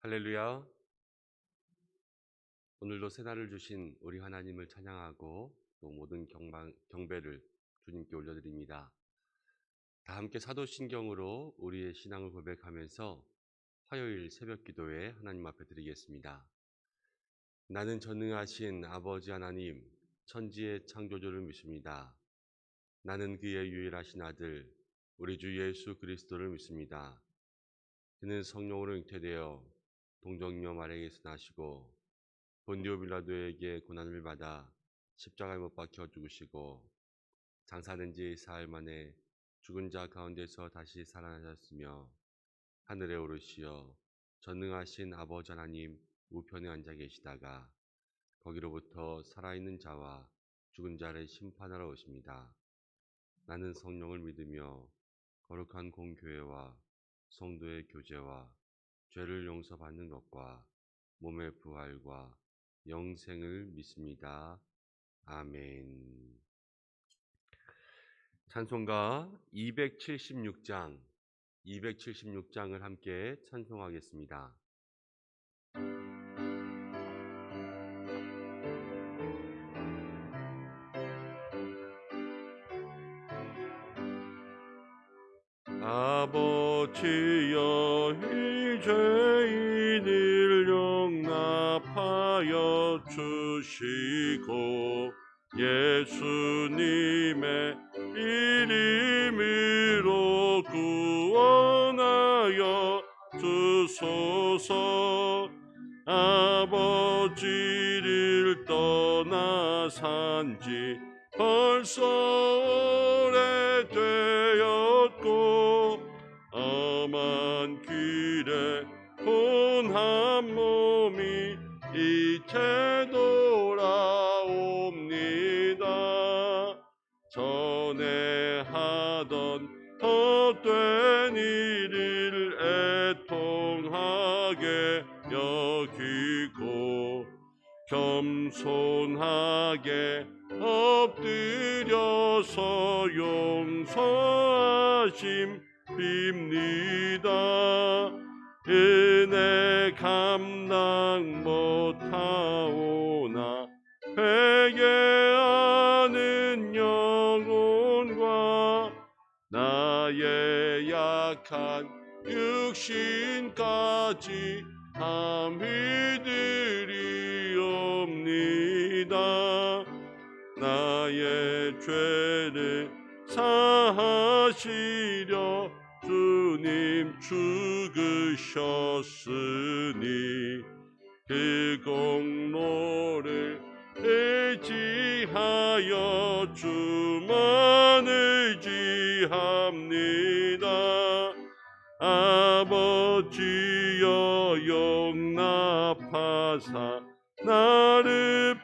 할렐루야. 오늘도 새날을 주신 우리 하나님을 찬양하고 또 모든 경배를 주님께 올려드립니다. 다 함께 사도신경으로 우리의 신앙을 고백하면서 화요일 새벽 기도에 하나님 앞에 드리겠습니다. 나는 전능하신 아버지 하나님, 천지의 창조주를 믿습니다. 나는 그의 유일하신 아들, 우리 주 예수 그리스도를 믿습니다. 그는 성령으로 잉태되어 동정녀 마리아에게서 나시고 본디오 빌라도에게 고난을 받아 십자가에 못 박혀 죽으시고 장사된 지 사흘 만에 죽은 자 가운데서 다시 살아나셨으며 하늘에 오르시어 전능하신 아버지 하나님 우편에 앉아 계시다가 거기로부터 살아있는 자와 죽은 자를 심판하러 오십니다. 나는 성령을 믿으며 거룩한 공교회와 성도의 교제와 죄를 용서받는 것과 몸의 부활과 영생을 믿습니다. 아멘. 찬송가 276장을 함께 찬송하겠습니다. 아버지여 이 죄인을 용납하여 주시고 예수님의 이름으로 구원하여 주소서. 아버지를 떠나 산지 벌써 오래되었고 험한 길에 혼한 몸이 이제 돌아옵니다. 전에 하던 헛된 일을 애통하게 여기고 겸손하게 엎드려서 용서하심 빕니다. 은혜 감당 못하오나 회개하는 영혼과 나의 약한 육신까지 함이 드리옵니다. 나의 죄를 사하시려 주님 죽으셨으니 그 공로를 의지하여 주만 의지합니다. 아버지여 용납하사 나를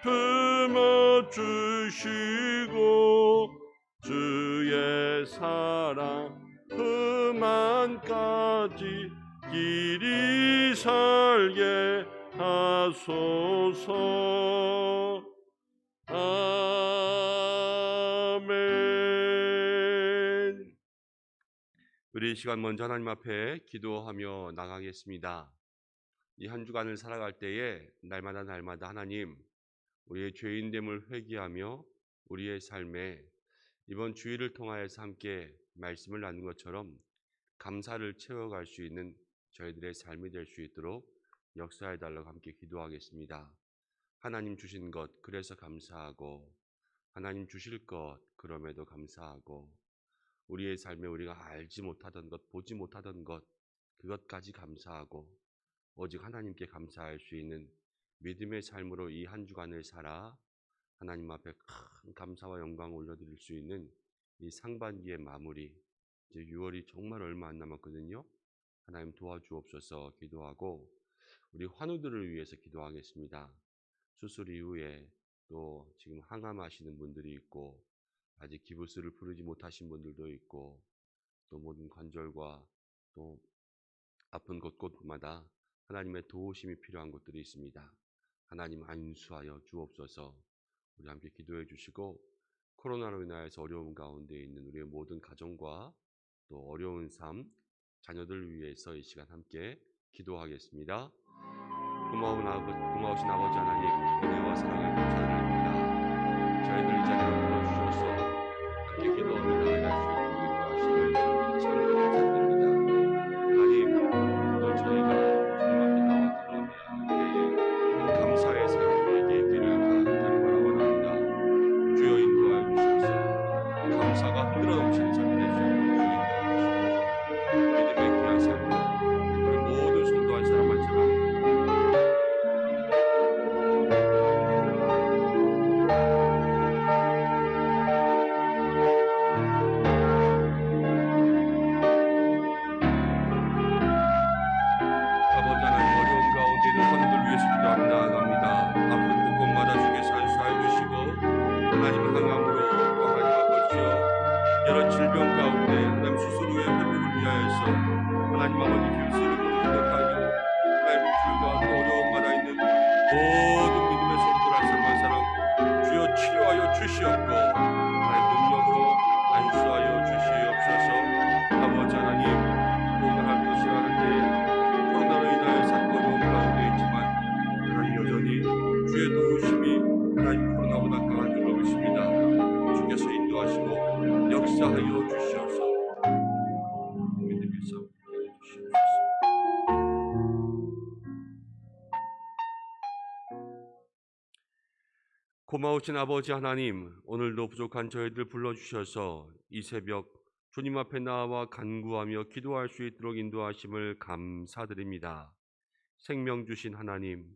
품어주시고 주의 사랑 그만까지 길이 살게 하소서. 아멘. 우리 이 시간 먼저 하나님 앞에 기도하며 나가겠습니다. 이 한 주간을 살아갈 때에 날마다 하나님, 우리의 죄인됨을 회개하며 우리의 삶에 이번 주일을 통하여서 함께 말씀을 나눈 것처럼 감사를 채워갈 수 있는 저희들의 삶이 될 수 있도록 역사해 달라고 함께 기도하겠습니다. 하나님 주신 것 그래서 감사하고, 하나님 주실 것 그럼에도 감사하고, 우리의 삶에 우리가 알지 못하던 것, 보지 못하던 것, 그것까지 감사하고 오직 하나님께 감사할 수 있는 믿음의 삶으로 이 한 주간을 살아 하나님 앞에 큰 감사와 영광을 올려드릴 수 있는 이 상반기의 마무리, 이제 6월이 정말 얼마 안 남았거든요. 하나님 도와주옵소서. 기도하고 우리 환우들을 위해서 기도하겠습니다. 수술 이후에 또 지금 항암하시는 분들이 있고 아직 기부스를 부르지 못하신 분들도 있고 또 모든 관절과 또 아픈 곳곳마다 하나님의 도우심이 필요한 곳들이 있습니다. 하나님 안수하여 주옵소서. 우리 함께 기도해 주시고 코로나로 인하여서 어려움 가운데 있는 우리의 모든 가정과 또 어려운 삶, 자녀들 위해서 이 시간 함께 기도하겠습니다. 고마우신 아버지 하나님, 은혜와 사랑을 감사드립니다. 저희들 이 자리로 불러주셔서 함께 기도하며 나아갈 수 있도록 인도하심을 참으로 감사드립니다. 하나님, 오늘 저희가 주님 앞에 나와 기도하며 나아갈 때에 감사의 삶에게 있기를 간절히 바라옵나이다. 주여 인도하여 주시옵소서. 감사가 흔들어 넘치는 삶이 될 수 있도록 주여 인도하여 주시옵소서. 믿음의 귀한 삶, 우리 모든 성도한 사람 한 사람 아버지 하나님, 어려움 가운데 있는 성도들 위해서 기도하며 나아갑니다. 아픈 곳곳마다 주께서 안수하여 주시고 하나님 항암으로 또 하나님 아버지여 여러 질병 가운데 하나님 스스로의 회복을 위하여서 하나님 아버지 힘쓰고 노력하여 하나님 불과 또 어려움마다 있는 모든 믿음의 성도들 한 사람 한 사람 주여 치료하여 주시옵고 하나님 능력으로 안수하여 주시옵소서. 아버지 하나님, 오늘 하루도 시간한데 코로나로 인하여 삶 어려움 가운데 있지만 하나님 여전히 주의 도우심이 하나님 코로나보다 강한 줄로 믿습니다. 주께서 인도하시고 역사하여 주시옵소서. 믿음의 싸움 주시옵소서. 고마우신 아버지 하나님, 오늘도 부족한 저희들 불러주셔서 이 새벽 주님 앞에 나와 간구하며 기도할 수 있도록 인도하심을 감사드립니다. 생명 주신 하나님,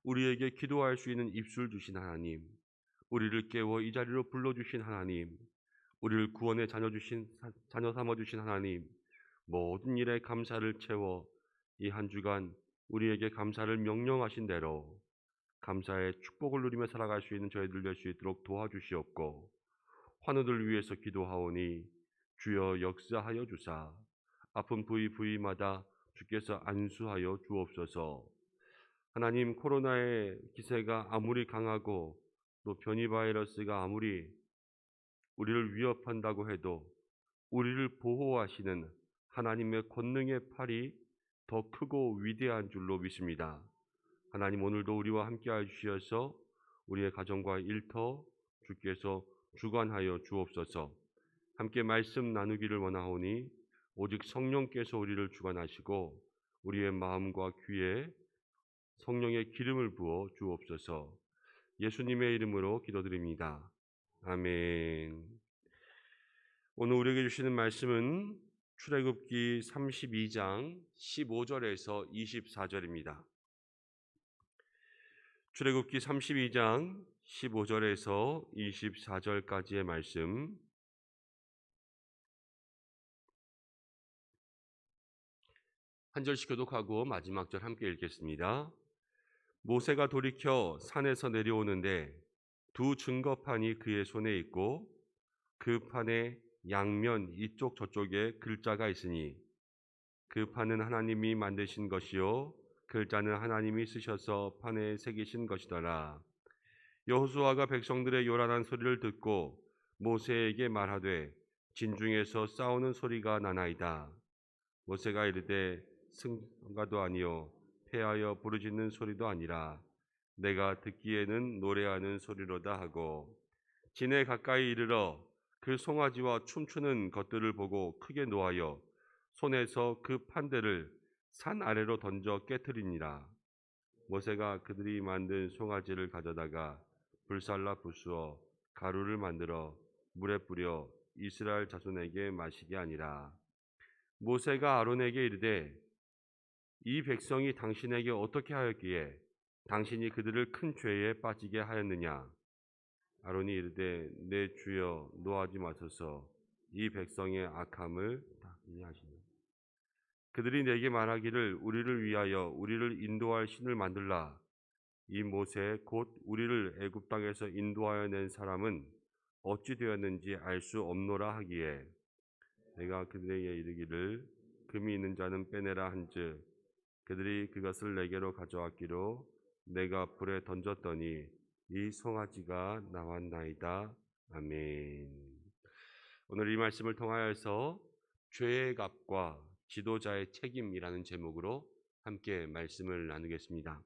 우리에게 기도할 수 있는 입술 주신 하나님, 우리를 깨워 이 자리로 불러주신 하나님, 우리를 구원의 자녀 삼아주신 하나님, 모든 일에 감사를 채워 이 한 주간 우리에게 감사를 명령하신 대로 감사의 축복을 누리며 살아갈 수 있는 저희들 될 수 있도록 도와주시옵고, 환우들 위해서 기도하오니 주여 역사하여 주사 아픈 부위마다 주께서 안수하여 주옵소서. 하나님, 코로나의 기세가 아무리 강하고 또 변이 바이러스가 아무리 우리를 위협한다고 해도 우리를 보호하시는 하나님의 권능의 팔이 더 크고 위대한 줄로 믿습니다. 하나님, 오늘도 우리와 함께하여 주셔서 우리의 가정과 일터 주께서 주관하여 주옵소서. 함께 말씀 나누기를 원하오니 오직 성령께서 우리를 주관하시고 우리의 마음과 귀에 성령의 기름을 부어 주옵소서. 예수님의 이름으로 기도드립니다. 아멘. 오늘 우리에게 주시는 말씀은 출애굽기 32장 15절에서 24절입니다. 출애굽기 32장 15절에서 24절까지의 말씀, 한 절씩 교독하고 마지막 절 함께 읽겠습니다. 모세가 돌이켜 산에서 내려오는데 두 증거판이 그의 손에 있고 그 판의 양면 이쪽 저쪽에 글자가 있으니 그 판은 하나님이 만드신 것이요 글자는 하나님이 쓰셔서 판에 새기신 것이더라. 여호수아가 백성들의 요란한 소리를 듣고 모세에게 말하되 진중에서 싸우는 소리가 나나이다. 모세가 이르되 승가도 아니요 패하여 부르짖는 소리도 아니라 내가 듣기에는 노래하는 소리로다 하고 진에 가까이 이르러 그 송아지와 춤추는 것들을 보고 크게 노하여 손에서 그 판대를 산 아래로 던져 깨트리니라. 모세가 그들이 만든 송아지를 가져다가 불살라 부수어 가루를 만들어 물에 뿌려 이스라엘 자손에게 마시게 하니라. 모세가 아론에게 이르되 이 백성이 당신에게 어떻게 하였기에 당신이 그들을 큰 죄에 빠지게 하였느냐. 아론이 이르되 내 주여 노하지 마소서. 이 백성의 악함을 다 이해하시니 그들이 내게 말하기를 우리를 위하여 우리를 인도할 신을 만들라. 이 모세 곧 우리를 애굽 땅에서 인도하여 낸 사람은 어찌 되었는지 알 수 없노라 하기에 내가 그들에게 이르기를 금이 있는 자는 빼내라 한즉 그들이 그것을 내게로 가져왔기로 내가 불에 던졌더니 이 송아지가 나왔나이다. 아멘. 오늘 이 말씀을 통하여서 죄의 값과 지도자의 책임이라는 제목으로 함께 말씀을 나누겠습니다.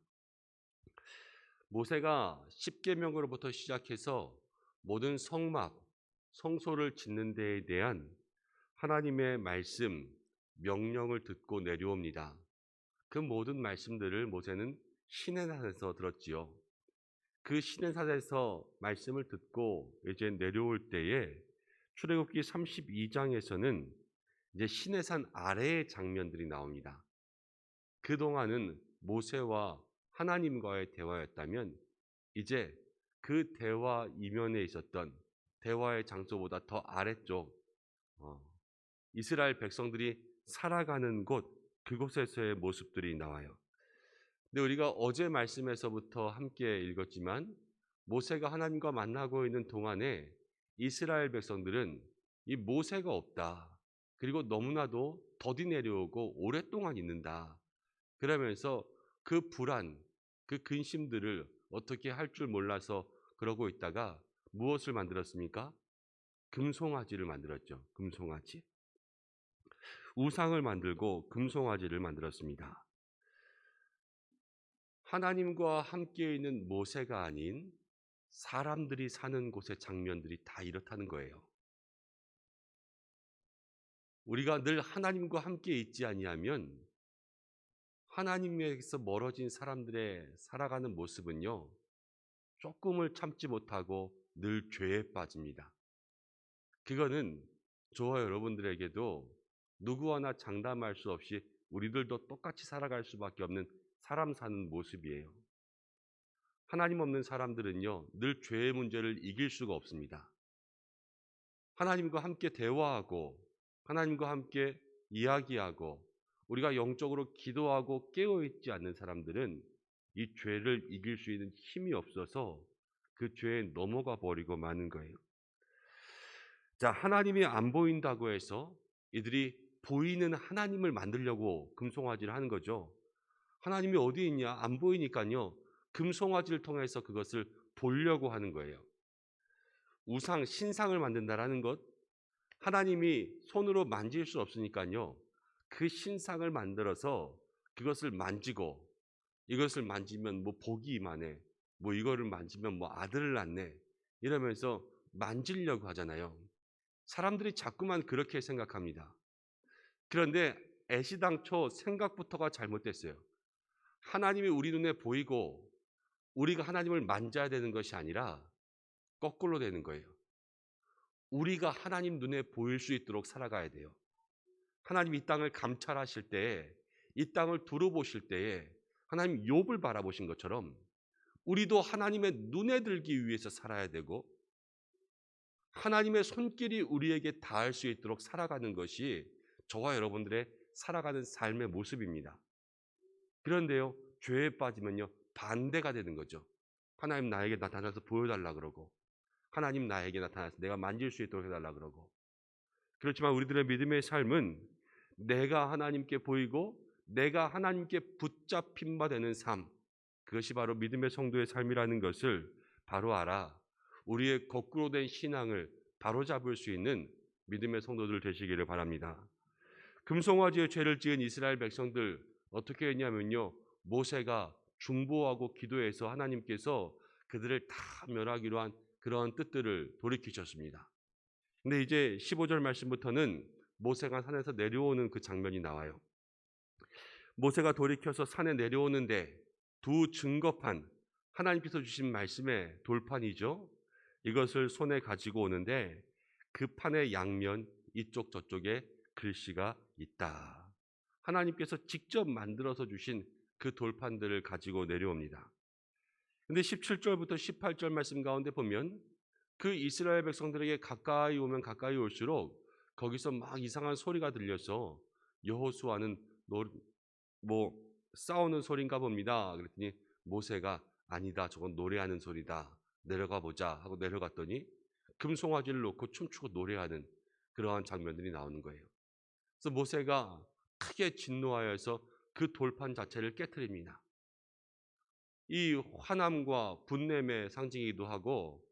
모세가 십계명으로부터 시작해서 모든 성막, 성소를 짓는 데에 대한 하나님의 말씀, 명령을 듣고 내려옵니다. 그 모든 말씀들을 모세는 시내산에서 들었지요. 그 시내산에서 말씀을 듣고 이제 내려올 때에 출애굽기 32장에서는 이제 시내산 아래의 장면들이 나옵니다. 그동안은 모세와 하나님과의 대화였다면 이제 그 대화 이면에 있었던 대화의 장소보다 더 아래쪽 이스라엘 백성들이 살아가는 곳, 그곳에서의 모습들이 나와요. 근데 우리가 어제 말씀에서부터 함께 읽었지만 모세가 하나님과 만나고 있는 동안에 이스라엘 백성들은 이 모세가 없다. 그리고 너무나도 더디 내려오고 오랫동안 있는다. 그러면서 그 불안, 그 근심들을 어떻게 할 줄 몰라서 그러고 있다가 무엇을 만들었습니까? 금송아지를 만들었죠. 금송아지. 우상을 만들고 금송아지를 만들었습니다. 하나님과 함께 있는 모세가 아닌 사람들이 사는 곳의 장면들이 다 이렇다는 거예요. 우리가 늘 하나님과 함께 있지 아니하면 하나님에게서 멀어진 사람들의 살아가는 모습은요, 조금을 참지 못하고 늘 죄에 빠집니다. 그거는 저와 여러분들에게도 누구 하나 장담할 수 없이 우리들도 똑같이 살아갈 수밖에 없는 사람 사는 모습이에요. 하나님 없는 사람들은요, 늘 죄의 문제를 이길 수가 없습니다. 하나님과 함께 대화하고 하나님과 함께 이야기하고 우리가 영적으로 기도하고 깨어있지 않는 사람들은 이 죄를 이길 수 있는 힘이 없어서 그 죄에 넘어가 버리고 마는 거예요. 자, 하나님이 안 보인다고 해서 이들이 보이는 하나님을 만들려고 금송아지를 하는 거죠. 하나님이 어디 있냐? 안 보이니까요. 금송아지를 통해서 그것을 보려고 하는 거예요. 우상, 신상을 만든다라는 것, 하나님이 손으로 만질 수 없으니까요. 그 신상을 만들어서 그것을 만지고 이것을 만지면 뭐 복이 임하네. 뭐 이거를 만지면 뭐 아들을 낳네. 이러면서 만지려고 하잖아요. 사람들이 자꾸만 그렇게 생각합니다. 그런데 애시당초 생각부터가 잘못됐어요. 하나님이 우리 눈에 보이고 우리가 하나님을 만져야 되는 것이 아니라 거꾸로 되는 거예요. 우리가 하나님 눈에 보일 수 있도록 살아가야 돼요. 하나님 이 땅을 감찰하실 때에, 이 땅을 두루보실 때에 하나님 욥을 바라보신 것처럼 우리도 하나님의 눈에 들기 위해서 살아야 되고 하나님의 손길이 우리에게 닿을 수 있도록 살아가는 것이 저와 여러분들의 살아가는 삶의 모습입니다. 그런데요, 죄에 빠지면요, 반대가 되는 거죠. 하나님 나에게 나타나서 보여달라 그러고 하나님 나에게 나타나서 내가 만질 수 있도록 해달라 그러고 그렇지만 우리들의 믿음의 삶은 내가 하나님께 보이고 내가 하나님께 붙잡힌 바 되는 삶, 그것이 바로 믿음의 성도의 삶이라는 것을 바로 알아 우리의 거꾸로 된 신앙을 바로잡을 수 있는 믿음의 성도들 되시기를 바랍니다. 금송아지의 죄를 지은 이스라엘 백성들 어떻게 했냐면요, 모세가 중보하고 기도해서 하나님께서 그들을 다 멸하기로 한 그러한 뜻들을 돌이키셨습니다. 근데 이제 15절 말씀부터는 모세가 산에서 내려오는 그 장면이 나와요. 모세가 돌이켜서 산에 내려오는데 두 증거판, 하나님께서 주신 말씀의 돌판이죠. 이것을 손에 가지고 오는데 그 판의 양면 이쪽 저쪽에 글씨가 있다. 하나님께서 직접 만들어서 주신 그 돌판들을 가지고 내려옵니다. 근데 17절부터 18절 말씀 가운데 보면 그 이스라엘 백성들에게 가까이 오면 가까이 올수록 거기서 막 이상한 소리가 들려서 여호수아는 뭐 싸우는 소리인가 봅니다. 그랬더니 모세가 아니다, 저건 노래하는 소리다, 내려가 보자 하고 내려갔더니 금송아지를 놓고 춤추고 노래하는 그러한 장면들이 나오는 거예요. 그래서 모세가 크게 진노하여서 그 돌판 자체를 깨트립니다. 이 화남과 분냄의 상징이기도 하고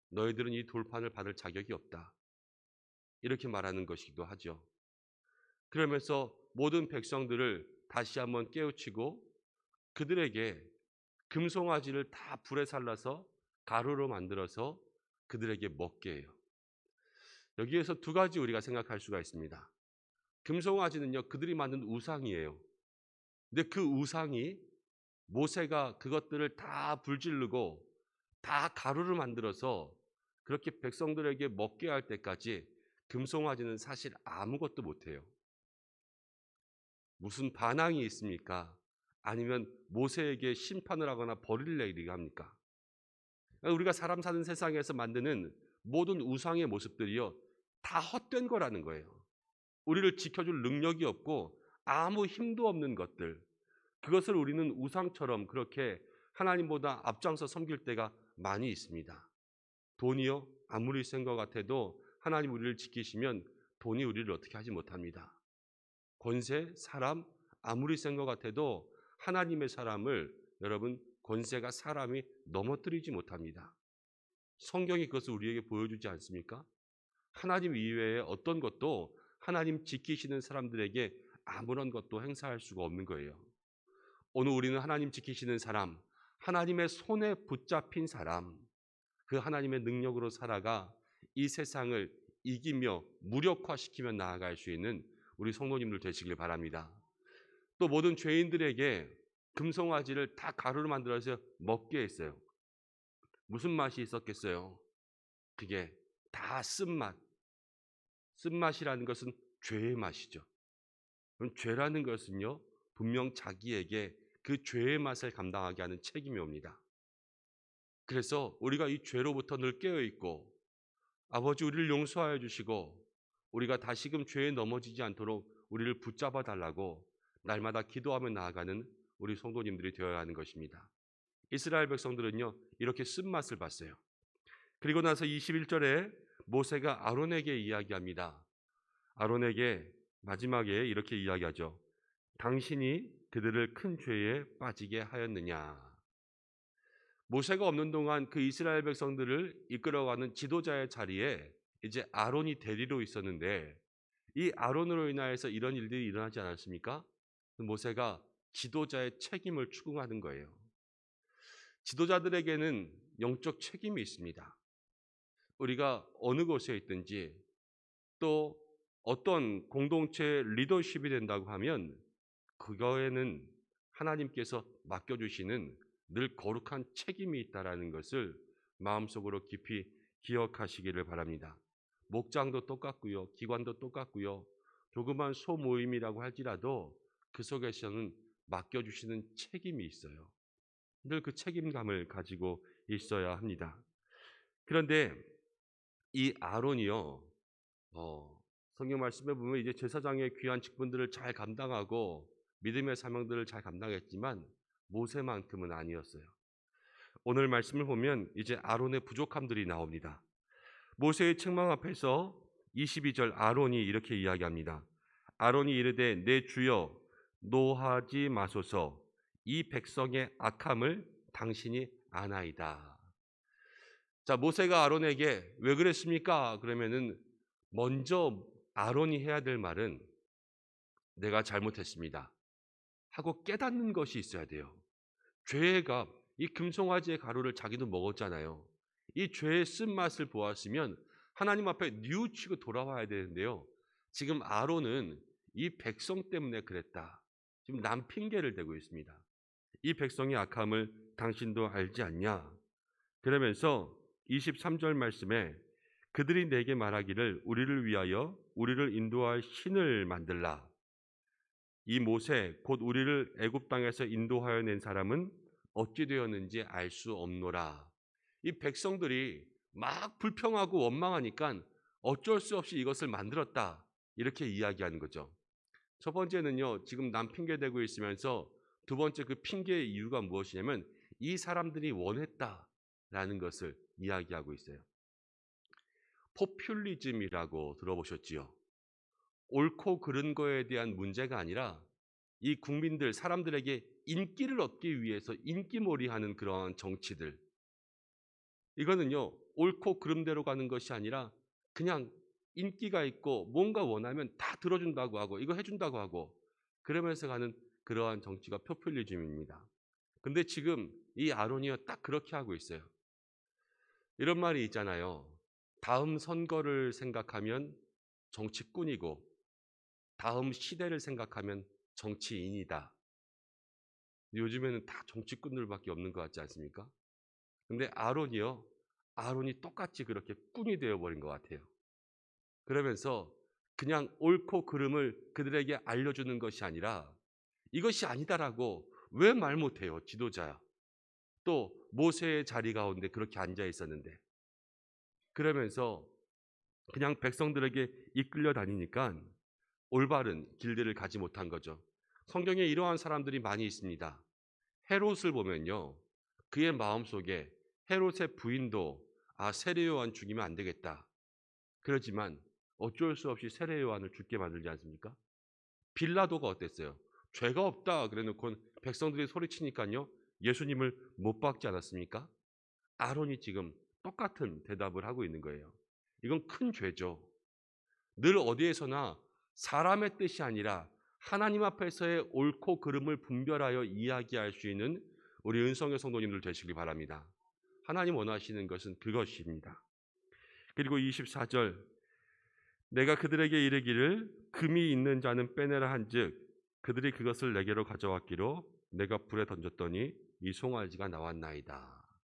너희들은 이 돌판을 받을 자격이 없다, 이렇게 말하는 것이기도 하죠. 그러면서 모든 백성들을 다시 한번 깨우치고 그들에게 금송아지를 다 불에 살라서 가루로 만들어서 그들에게 먹게 해요. 여기에서 두 가지 우리가 생각할 수가 있습니다. 금송아지는요, 그들이 만든 우상이에요. 근데 그 우상이 모세가 그것들을 다 불지르고 다 가루를 만들어서 그렇게 백성들에게 먹게 할 때까지 금송아지는 사실 아무것도 못해요. 무슨 반항이 있습니까? 아니면 모세에게 심판을 하거나 벌을 내리게 합니까? 우리가 사람 사는 세상에서 만드는 모든 우상의 모습들이요, 다 헛된 거라는 거예요. 우리를 지켜줄 능력이 없고 아무 힘도 없는 것들, 그것을 우리는 우상처럼 그렇게 하나님보다 앞장서 섬길 때가 많이 있습니다. 돈이요, 아무리 센 것 같아도 하나님 우리를 지키시면 돈이 우리를 어떻게 하지 못합니다. 권세, 사람, 아무리 센 것 같아도 하나님의 사람을, 여러분, 권세가 사람이 넘어뜨리지 못합니다. 성경이 그것을 우리에게 보여주지 않습니까? 하나님 이외에 어떤 것도 하나님 지키시는 사람들에게 아무런 것도 행사할 수가 없는 거예요. 오늘 우리는 하나님 지키시는 사람, 하나님의 손에 붙잡힌 사람, 그 하나님의 능력으로 살아가 이 세상을 이기며 무력화시키며 나아갈 수 있는 우리 성도님들 되시길 바랍니다. 또 모든 죄인들에게 금송아지를 다 가루로 만들어서 먹게 했어요. 무슨 맛이 있었겠어요? 그게 다 쓴맛. 쓴맛이라는 것은 죄의 맛이죠. 그럼 죄라는 것은요, 분명 자기에게 그 죄의 맛을 감당하게 하는 책임이 옵니다. 그래서 우리가 이 죄로부터 늘 깨어있고 아버지 우리를 용서하여 주시고 우리가 다시금 죄에 넘어지지 않도록 우리를 붙잡아 달라고 날마다 기도하며 나아가는 우리 성도님들이 되어야 하는 것입니다. 이스라엘 백성들은요, 이렇게 쓴맛을 봤어요. 그리고 나서 21절에 모세가 아론에게 이야기합니다. 아론에게 마지막에 이렇게 이야기하죠. 당신이 그들을 큰 죄에 빠지게 하였느냐. 모세가 없는 동안 그 이스라엘 백성들을 이끌어가는 지도자의 자리에 이제 아론이 대리로 있었는데, 이 아론으로 인하여서 이런 일들이 일어나지 않았습니까? 모세가 지도자의 책임을 추궁하는 거예요. 지도자들에게는 영적 책임이 있습니다. 우리가 어느 곳에 있든지 또 어떤 공동체 리더십이 된다고 하면 그거에는 하나님께서 맡겨주시는 늘 거룩한 책임이 있다는 것을 마음속으로 깊이 기억하시기를 바랍니다. 목장도 똑같고요. 기관도 똑같고요. 조그만 소모임이라고 할지라도 그 속에서는 맡겨주시는 책임이 있어요. 늘 그 책임감을 가지고 있어야 합니다. 그런데 이 아론이요, 성경 말씀에 보면 이제 제사장의 귀한 직분들을 잘 감당하고 믿음의 사명들을 잘 감당했지만 모세만큼은 아니었어요. 오늘 말씀을 보면 이제 아론의 부족함들이 나옵니다. 모세의 책망 앞에서 22절 아론이 이렇게 이야기합니다. 아론이 이르되 내 주여 노하지 마소서 이 백성의 악함을 당신이 아나이다. 자, 모세가 아론에게 왜 그랬습니까? 그러면은 먼저 아론이 해야 될 말은 내가 잘못했습니다 하고 깨닫는 것이 있어야 돼요. 죄의 값, 이 금송아지의 가루를 자기도 먹었잖아요. 이 죄의 쓴맛을 보았으면 하나님 앞에 뉘우치고 돌아와야 되는데요. 지금 아론은 이 백성 때문에 그랬다. 지금 남 핑계를 대고 있습니다. 이 백성의 악함을 당신도 알지 않냐? 그러면서 23절 말씀에 그들이 내게 말하기를 우리를 위하여 우리를 인도할 신을 만들라. 이 모세 곧 우리를 애굽 땅에서 인도하여 낸 사람은 어찌 되었는지 알 수 없노라. 이 백성들이 막 불평하고 원망하니까 어쩔 수 없이 이것을 만들었다. 이렇게 이야기하는 거죠. 첫 번째는요, 지금 남 핑계 대고 있으면서 두 번째 그 핑계의 이유가 무엇이냐면 이 사람들이 원했다라는 것을 이야기하고 있어요. 포퓰리즘이라고 들어보셨지요? 옳고 그른 거에 대한 문제가 아니라 이 국민들, 사람들에게 인기를 얻기 위해서 인기몰이하는 그러한 정치들. 이거는요, 옳고 그름대로 가는 것이 아니라 그냥 인기가 있고 뭔가 원하면 다 들어준다고 하고 이거 해준다고 하고 그러면서 가는 그러한 정치가 포퓰리즘입니다. 근데 지금 이 아론이요 딱 그렇게 하고 있어요. 이런 말이 있잖아요. 다음 선거를 생각하면 정치꾼이고 다음 시대를 생각하면 정치인이다. 요즘에는 다 정치꾼들밖에 없는 것 같지 않습니까? 근데 아론이 똑같이 그렇게 꾼이 되어버린 것 같아요. 그러면서 그냥 옳고 그름을 그들에게 알려주는 것이 아니라 이것이 아니다라고 왜 말 못해요, 지도자야. 또 모세의 자리 가운데 그렇게 앉아 있었는데. 그러면서 그냥 백성들에게 이끌려 다니니까 올바른 길들을 가지 못한 거죠. 성경에 이러한 사람들이 많이 있습니다. 헤롯을 보면요. 그의 마음속에 헤롯의 부인도 세례 요한 죽이면 안 되겠다. 그렇지만 어쩔 수 없이 세례 요한을 죽게 만들지 않습니까? 빌라도가 어땠어요? 죄가 없다 그래놓고 백성들이 소리치니까요. 예수님을 못 박지 않았습니까? 아론이 지금 똑같은 대답을 하고 있는 거예요. 이건 큰 죄죠. 늘 어디에서나 사람의 뜻이 아니라 하나님 앞에서의 옳고 그름을 분별하여 이야기할 수 있는 우리 은성의 성도님들 되시길 바랍니다. 하나님 원하시는 것은 그것입니다. 그리고 24절 내가 그들에게 이르기를 금이 있는 자는 빼내라 한즉 그들이 그것을 내게로 가져왔기로 내가 불에 던졌더니 이 송아지가 나왔나이다.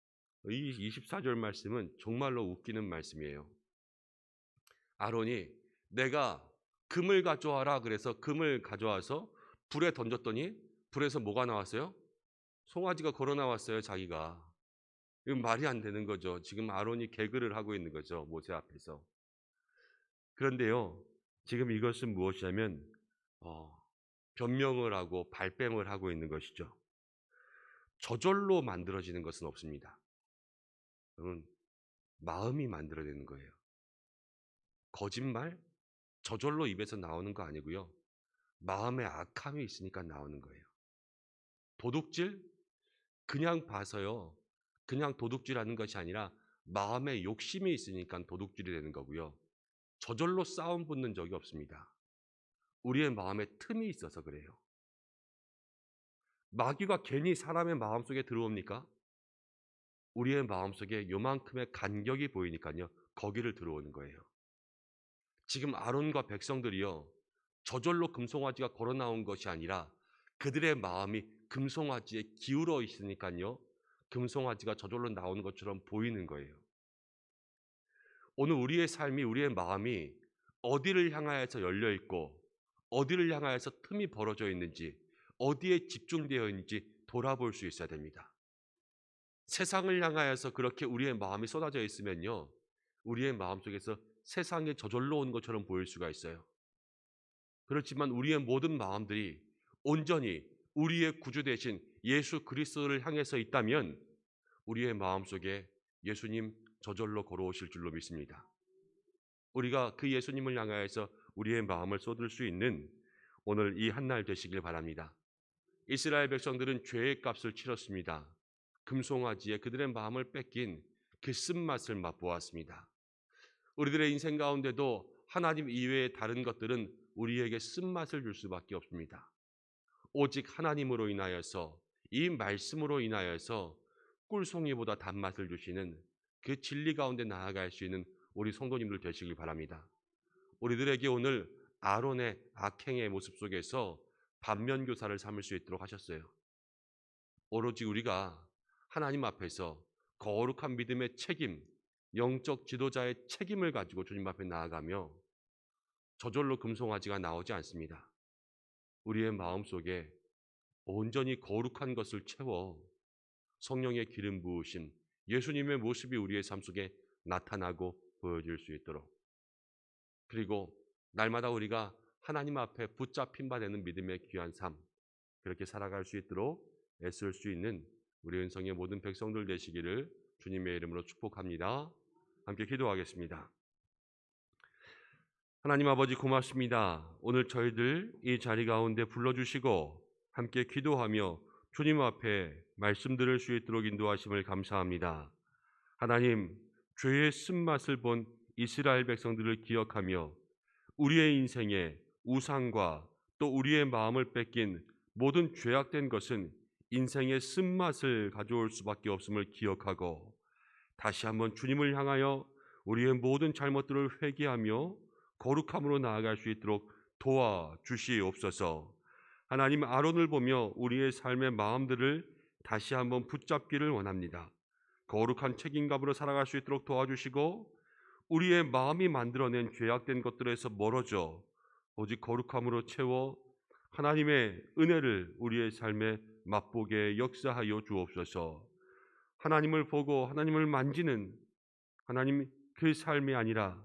이 24절 말씀은 정말로 웃기는 말씀이에요. 아론이 내가 금을 가져와라 그래서 금을 가져와서 불에 던졌더니 불에서 뭐가 나왔어요? 송아지가 걸어 나왔어요, 자기가. 이건 말이 안 되는 거죠. 지금 아론이 개그를 하고 있는 거죠, 모세 앞에서. 그런데요, 지금 이것은 무엇이냐면 변명을 하고 발뺌을 하고 있는 것이죠. 저절로 만들어지는 것은 없습니다. 여러분, 마음이 만들어내는 거예요. 거짓말? 저절로 입에서 나오는 거 아니고요. 마음에 악함이 있으니까 나오는 거예요. 도둑질? 그냥 봐서요. 그냥 도둑질하는 것이 아니라 마음에 욕심이 있으니까 도둑질이 되는 거고요. 저절로 싸움 붙는 적이 없습니다. 우리의 마음에 틈이 있어서 그래요. 마귀가 괜히 사람의 마음속에 들어옵니까? 우리의 마음속에 요만큼의 간격이 보이니까요. 거기를 들어오는 거예요. 지금 아론과 백성들이요. 저절로 금송아지가 걸어 나온 것이 아니라 그들의 마음이 금송아지에 기울어 있으니까요. 금송아지가 저절로 나오는 것처럼 보이는 거예요. 오늘 우리의 삶이 우리의 마음이 어디를 향하여서 열려 있고 어디를 향하여서 틈이 벌어져 있는지 어디에 집중되어 있는지 돌아볼 수 있어야 됩니다. 세상을 향하여서 그렇게 우리의 마음이 쏟아져 있으면요. 우리의 마음속에서 세상에 저절로 온 것처럼 보일 수가 있어요. 그렇지만 우리의 모든 마음들이 온전히 우리의 구주 되신 예수 그리스도를 향해서 있다면 우리의 마음속에 예수님 저절로 걸어오실 줄로 믿습니다. 우리가 그 예수님을 향하여서 우리의 마음을 쏟을 수 있는 오늘 이 한날 되시길 바랍니다. 이스라엘 백성들은 죄의 값을 치렀습니다. 금송아지에 그들의 마음을 뺏긴 그 쓴맛을 맛보았습니다. 우리들의 인생 가운데도 하나님 이외의 다른 것들은 우리에게 쓴맛을 줄 수밖에 없습니다. 오직 하나님으로 인하여서 이 말씀으로 인하여서 꿀송이보다 단맛을 주시는 그 진리 가운데 나아갈 수 있는 우리 성도님들 되시길 바랍니다. 우리들에게 오늘 아론의 악행의 모습 속에서 반면교사를 삼을 수 있도록 하셨어요. 오로지 우리가 하나님 앞에서 거룩한 믿음의 책임, 영적 지도자의 책임을 가지고 주님 앞에 나아가며 저절로 금송아지가 나오지 않습니다. 우리의 마음속에 온전히 거룩한 것을 채워 성령의 기름 부으심, 예수님의 모습이 우리의 삶 속에 나타나고 보여질 수 있도록 그리고 날마다 우리가 하나님 앞에 붙잡힌 바 되는 믿음의 귀한 삶 그렇게 살아갈 수 있도록 애쓸 수 있는 우리 은성의 모든 백성들 되시기를 주님의 이름으로 축복합니다. 함께 기도하겠습니다. 하나님 아버지 고맙습니다. 오늘 저희들 이 자리 가운데 불러주시고 함께 기도하며 주님 앞에 말씀 들을 수 있도록 인도하심을 감사합니다. 하나님, 죄의 쓴맛을 본 이스라엘 백성들을 기억하며 우리의 인생에 우상과 또 우리의 마음을 뺏긴 모든 죄악된 것은 인생의 쓴맛을 가져올 수밖에 없음을 기억하고 다시 한번 주님을 향하여 우리의 모든 잘못들을 회개하며 거룩함으로 나아갈 수 있도록 도와주시옵소서. 하나님, 아론을 보며 우리의 삶의 마음들을 다시 한번 붙잡기를 원합니다. 거룩한 책임감으로 살아갈 수 있도록 도와주시고 우리의 마음이 만들어낸 죄악된 것들에서 멀어져 오직 거룩함으로 채워 하나님의 은혜를 우리의 삶에 맛보게 역사하여 주옵소서. 하나님을 보고 하나님을 만지는 하나님 그 삶이 아니라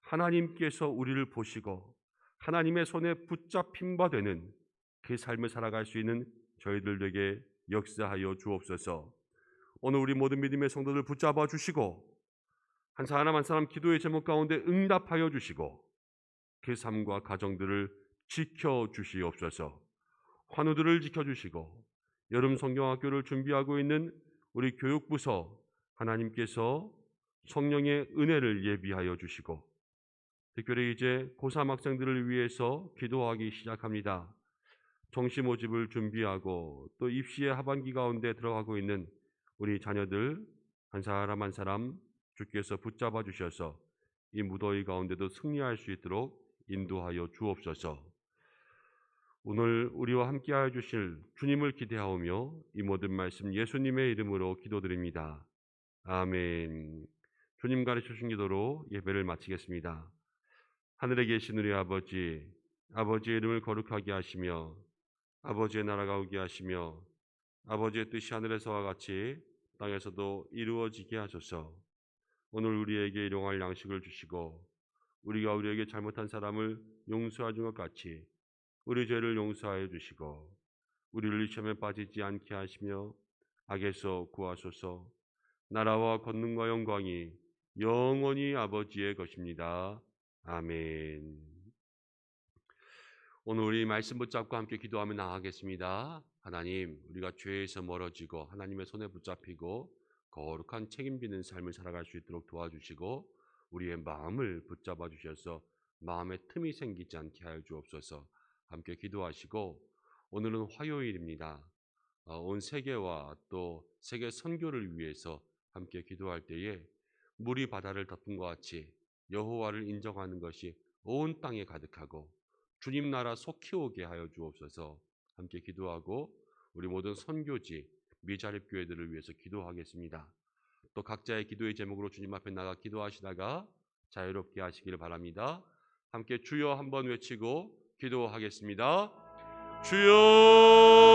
하나님께서 우리를 보시고 하나님의 손에 붙잡힌 바 되는 그 삶을 살아갈 수 있는 저희들에게 역사하여 주옵소서. 오늘 우리 모든 믿음의 성도들 붙잡아 주시고 한 사람 한 사람 기도의 제목 가운데 응답하여 주시고 그 삶과 가정들을 지켜주시옵소서. 환우들을 지켜주시고 여름 성경학교를 준비하고 있는 우리 교육부서 하나님께서 성령의 은혜를 예비하여 주시고 특별히 이제 고3 학생들을 위해서 기도하기 시작합니다. 정시 모집을 준비하고 또 입시의 하반기 가운데 들어가고 있는 우리 자녀들 한 사람 한 사람 주께서 붙잡아 주셔서 이 무더위 가운데도 승리할 수 있도록 인도하여 주옵소서. 오늘 우리와 함께하여 주실 주님을 기대하오며 이 모든 말씀 예수님의 이름으로 기도드립니다. 아멘. 주님 가르쳐주신 기도로 예배를 마치겠습니다. 하늘에 계신 우리 아버지, 아버지의 이름을 거룩하게 하시며 아버지의 나라가 오게 하시며 아버지의 뜻이 하늘에서와 같이 땅에서도 이루어지게 하소서. 오늘 우리에게 일용할 양식을 주시고 우리가 우리에게 잘못한 사람을 용서하는 것 같이 우리 죄를 용서하여 주시고 우리를 시험에 빠지지 않게 하시며 악에서 구하소서. 나라와 권능과 영광이 영원히 아버지의 것입니다. 아멘. 오늘 우리 말씀 붙잡고 함께 기도하며 나아가겠습니다. 하나님, 우리가 죄에서 멀어지고 하나님의 손에 붙잡히고 거룩한 책임지는 삶을 살아갈 수 있도록 도와주시고 우리의 마음을 붙잡아 주셔서 마음에 틈이 생기지 않게 하여 주옵소서. 함께 기도하시고 오늘은 화요일입니다. 온 세계와 또 세계 선교를 위해서 함께 기도할 때에 물이 바다를 덮은 것 같이 여호와를 인정하는 것이 온 땅에 가득하고 주님 나라 속히 오게 하여 주옵소서. 함께 기도하고 우리 모든 선교지 미자립 교회들을 위해서 기도하겠습니다. 또 각자의 기도의 제목으로 주님 앞에 나가 기도하시다가 자유롭게 하시기를 바랍니다. 함께 주여 한번 외치고 기도하겠습니다. 주여